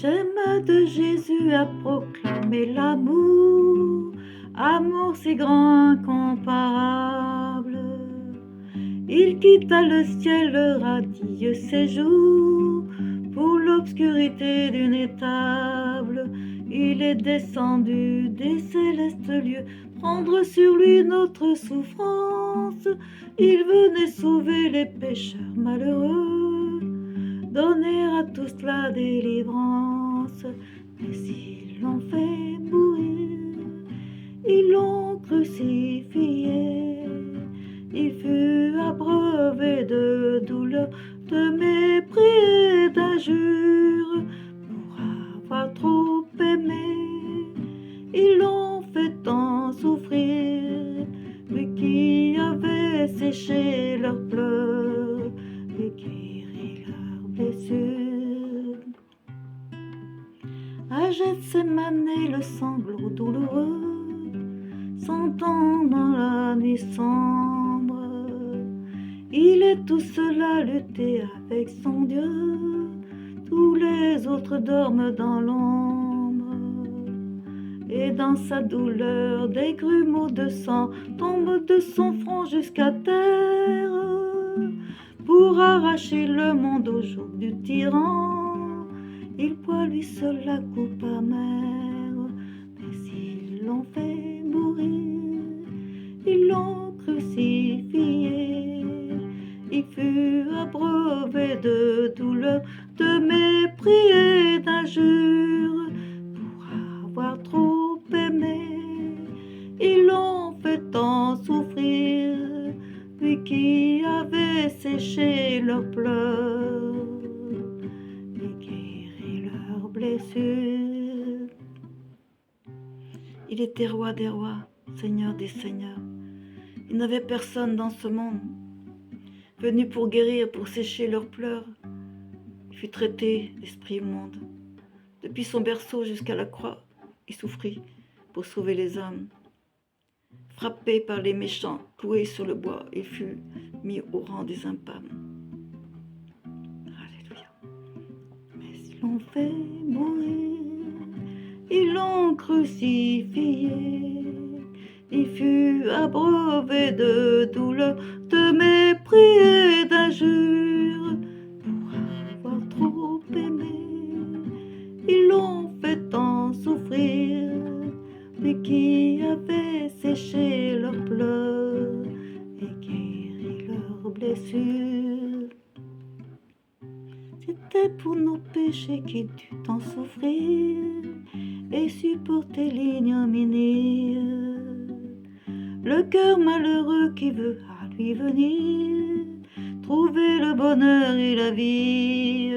Schéma de Jésus a proclamé l'amour, amour si grand, incomparable. Il quitta le ciel, le radieux séjour, pour l'obscurité d'une étable. Il est descendu des célestes lieux, prendre sur lui notre souffrance. Il venait sauver les pécheurs malheureux, donner à tous la délivrance. Mais ils l'ont fait mourir, ils l'ont crucifié. Il fut abreuvé de douleur, de mépris et d'injures, pour avoir trop aimé. Ils l'ont fait tant souffrir, lui qui avait séché leurs pleurs et guéri leurs blessures. À Gethsémane, le sanglot douloureux s'entend dans la nuit sombre. Il est tout seul à lutter avec son Dieu, tous les autres dorment dans l'ombre. Et dans sa douleur, des grumeaux de sang tombent de son front jusqu'à terre, pour arracher le monde au joug du tyran. Il boit lui seul la coupe amère, mais ils l'ont fait mourir, ils l'ont crucifié. Il fut abreuvé de douleur, de mépris et d'injures, pour avoir trop aimé. Ils l'ont fait tant souffrir, lui qui avait séché leurs pleurs et guéri leurs blessures. Il était roi des rois, seigneur des seigneurs. Il n'avait personne dans ce monde venu pour guérir, pour sécher leurs pleurs. Il fut traité d'esprit immonde. Depuis son berceau jusqu'à la croix, il souffrit pour sauver les âmes. Frappé par les méchants, cloué sur le bois, il fut mis au rang des infâmes. Alléluia. Mais ils l'ont fait mourir, ils l'ont crucifié. Il fut abreuvé de douleur, de mépris et d'injures, pour avoir trop aimé. Ils l'ont fait tant souffrir, lui qui avait séché leurs pleurs et guéri leurs blessures. C'était pour nos péchés qu'il dut tant souffrir et supporter l'ignominie. Le cœur malheureux qui veut à lui venir, trouver le bonheur et la vie.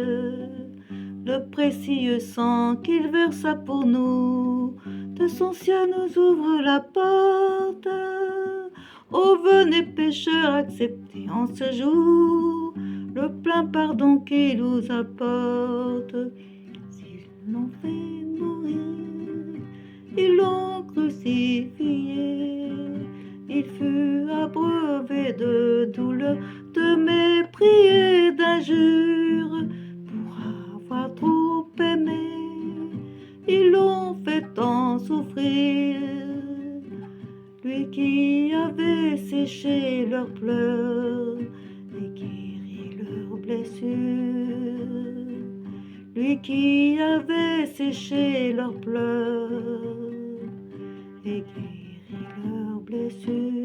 Le précieux sang qu'il versa pour nous, de son ciel nous ouvre la porte. Oh, venez pécheurs, acceptez en ce jour le plein pardon qu'il nous apporte. S'ils l'ont fait mourir, ils l'ont crucifié. Il fut abreuvé de douleur, de mépris et d'injures, pour avoir trop aimé. Ils l'ont fait tant souffrir, lui qui avait séché leurs pleurs et guéri leurs blessures. Lui qui avait séché leurs pleurs et guéri leurs blessures.